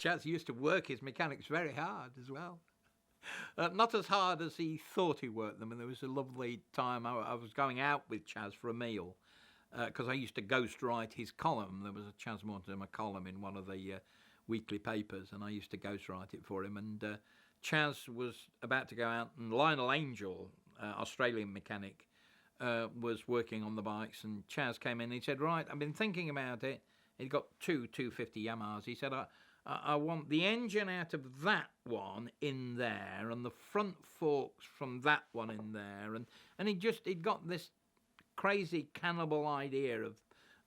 Chaz used to work his mechanics very hard as well. Not as hard as he thought he worked them, and there was a lovely time I was going out with Chaz for a meal, because I used to ghostwrite his column. There was a Chaz Mortimer column in one of the weekly papers, and I used to ghostwrite it for him, and Chaz was about to go out, and Lionel Angel, Australian mechanic, was working on the bikes, and Chaz came in and he said, right, I've been thinking about it. He'd got two 250 Yamahas. He said, I want the engine out of that one in there and the front forks from that one in there. And he'd got this crazy cannibal idea of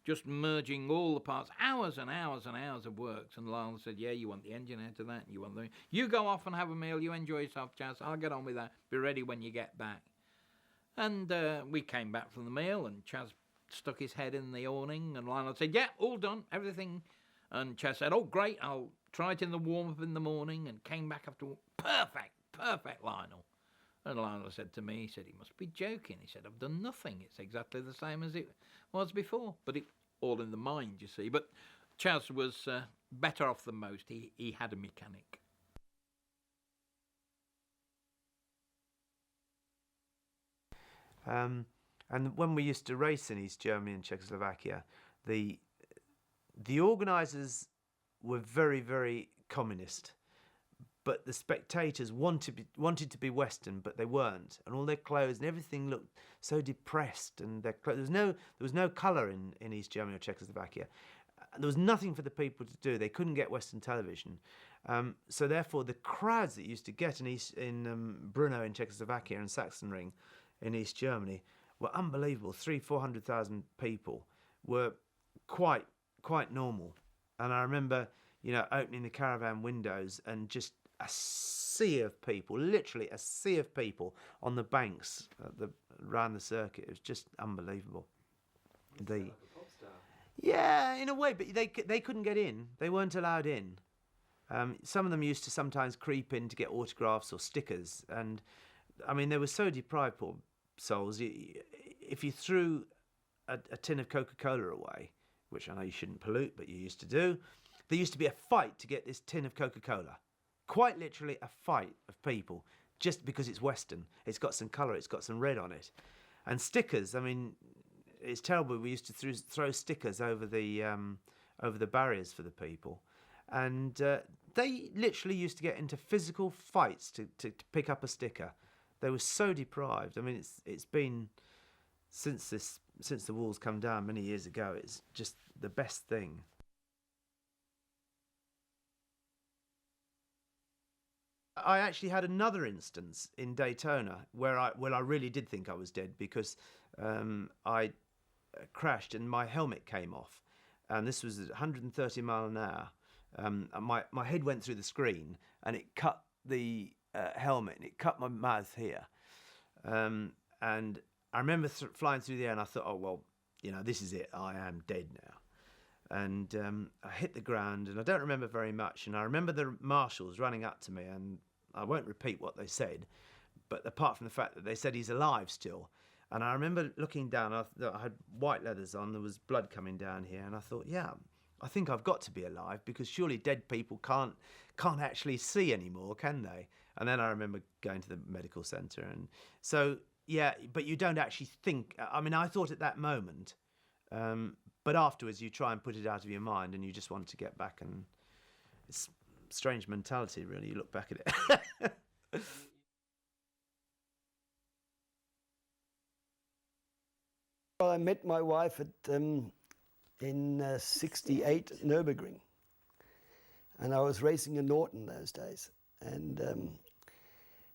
just merging all the parts, hours and hours and hours of works. And Lionel said, yeah, you want the engine out of that, and you go off and have a meal, you enjoy yourself, Chaz, I'll get on with that, be ready when you get back. And we came back from the meal, and Chaz stuck his head in the awning, and Lionel said, yeah, all done, everything. And Chaz said, oh, great, I'll try it in the warm-up in the morning, and came back after, perfect, Lionel. And Lionel said to me, he said, he must be joking. He said, I've done nothing. It's exactly the same as it was before. But it all in the mind, you see. But Chaz was better off than most. He had a mechanic. And when we used to race in East Germany and Czechoslovakia, the organisers were very, very communist, but the spectators wanted to be Western, but they weren't, and all their clothes and everything looked so depressed, and their clothes, there was no colour in East Germany or Czechoslovakia. There was nothing for the people to do. They couldn't get Western television, so therefore the crowds that you used to get in Brno in Czechoslovakia and Sachsenring in East Germany were unbelievable. 300,000-400,000 people were quite normal. And I remember, opening the caravan windows and just a sea of people, literally a sea of people on the banks around the circuit. It was just unbelievable. Like a pop star. Yeah, in a way, but they couldn't get in. They weren't allowed in. Some of them used to sometimes creep in to get autographs or stickers, and I mean they were so deprived, poor souls. If you threw a tin of Coca-Cola away, which I know you shouldn't pollute, but you used to do, there used to be a fight to get this tin of Coca-Cola. Quite literally a fight of people, just because it's Western. It's got some colour, it's got some red on it. And stickers, I mean, it's terrible. We used to throw stickers over the barriers for the people. And they literally used to get into physical fights to pick up a sticker. They were so deprived. I mean, it's been, since the walls come down many years ago, it's just the best thing. I actually had another instance in Daytona where I really did think I was dead, because I crashed and my helmet came off, and this was at 130 mile an hour. And my head went through the screen and it cut the helmet, and it cut my mouth here. And I remember flying through the air, and I thought, oh well, this is it. I am dead now. And I hit the ground, and I don't remember very much. And I remember the marshals running up to me, and I won't repeat what they said, but apart from the fact that they said he's alive still. And I remember looking down, I had white leathers on, there was blood coming down here, and I thought, yeah, I think I've got to be alive, because surely dead people can't actually see anymore, can they? And then I remember going to the medical centre, and so, yeah, but you don't actually think, I mean, I thought at that moment, but afterwards you try and put it out of your mind, and you just want to get back, and it's a strange mentality, really. You look back at it. Well, I met my wife in 68 at Nürburgring, and I was racing in Norton those days, and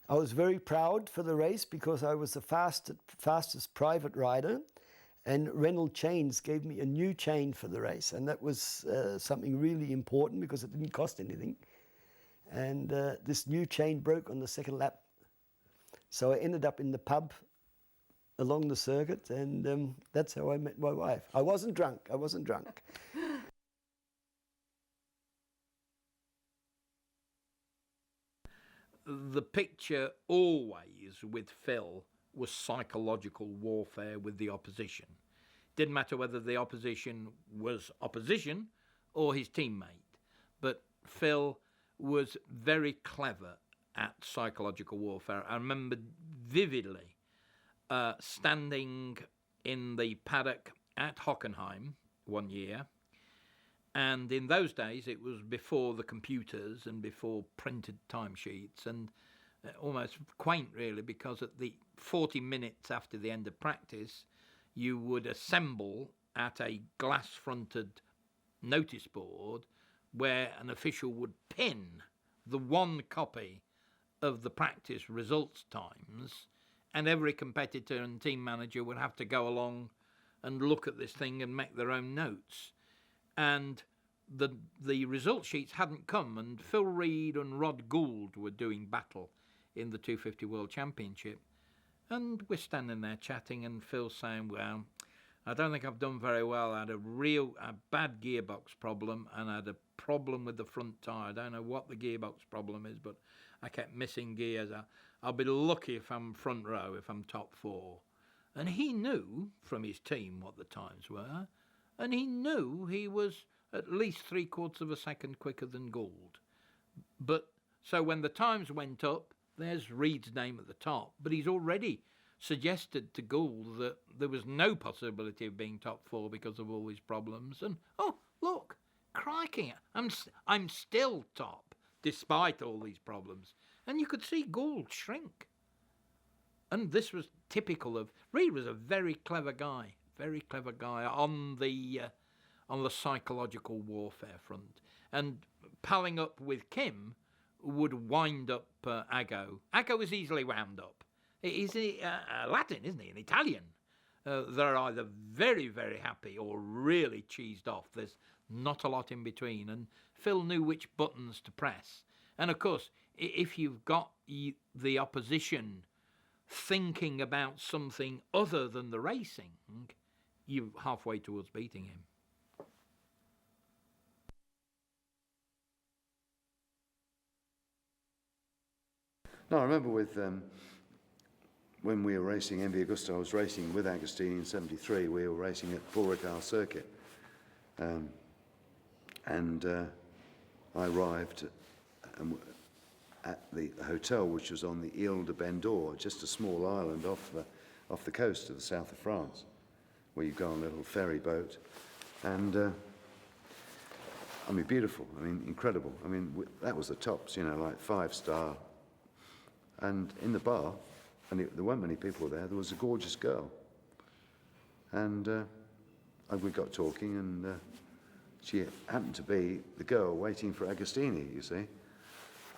I was very proud for the race because I was the fastest private rider, and Reynolds Chains gave me a new chain for the race, and that was something really important because it didn't cost anything. And this new chain broke on the second lap, so I ended up in the pub along the circuit, and that's how I met my wife. I wasn't drunk. The picture always with Phil was psychological warfare with the opposition. Didn't matter whether the opposition was opposition or his teammate, but Phil was very clever at psychological warfare. I remember vividly standing in the paddock at Hockenheim one year, and in those days it was before the computers and before printed timesheets, and almost quaint really, because at the 40 minutes after the end of practice you would assemble at a glass-fronted notice board where an official would pin the one copy of the practice results times, and every competitor and team manager would have to go along and look at this thing and make their own notes. And the result sheets hadn't come, and Phil Reed and Rod Gould were doing battle in the 250 World Championship. And we're standing there chatting, and Phil's saying, well, I don't think I've done very well. I had a bad gearbox problem, and I had a problem with the front tyre. I don't know what the gearbox problem is, but I kept missing gears. I'll be lucky if I'm front row, if I'm top four. And he knew from his team what the times were, and he knew he was at least 3/4 of a second quicker than Gould. But so when the times went up, there's Reed's name at the top, but he's already suggested to Gould that there was no possibility of being top four because of all these problems. And oh, look, crikey, I'm still top despite all these problems. And you could see Gould shrink. And this was typical of Reed. Was a very clever guy on the psychological warfare front. And palling up with Kim would wind up Aggo. Aggo is easily wound up. He's Latin, isn't he? An Italian. They're either very, very happy or really cheesed off. There's not a lot in between. And Phil knew which buttons to press. And of course, if you've got the opposition thinking about something other than the racing, you're halfway towards beating him. No, I remember with when we were racing MV Agusta, I was racing with Agostini in '73. We were racing at Continental Circuit, and I arrived at the hotel, which was on the Ile de Bendor, just a small island off the coast of the south of France, where you go on a little ferry boat, and I mean, beautiful. I mean, incredible. I mean, that was the tops, you know, like 5-star. And in the bar, and there weren't many people there, there was a gorgeous girl. And we got talking, and she happened to be the girl waiting for Agostini, you see.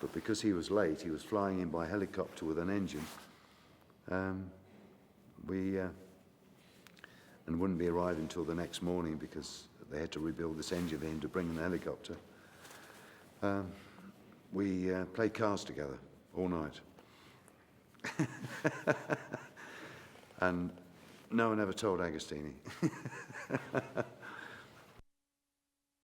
But because he was late, he was flying in by helicopter with an engine. And wouldn't be arriving until the next morning because they had to rebuild this engine for him to bring in the helicopter. We played cards together all night. And no one ever told Agostini.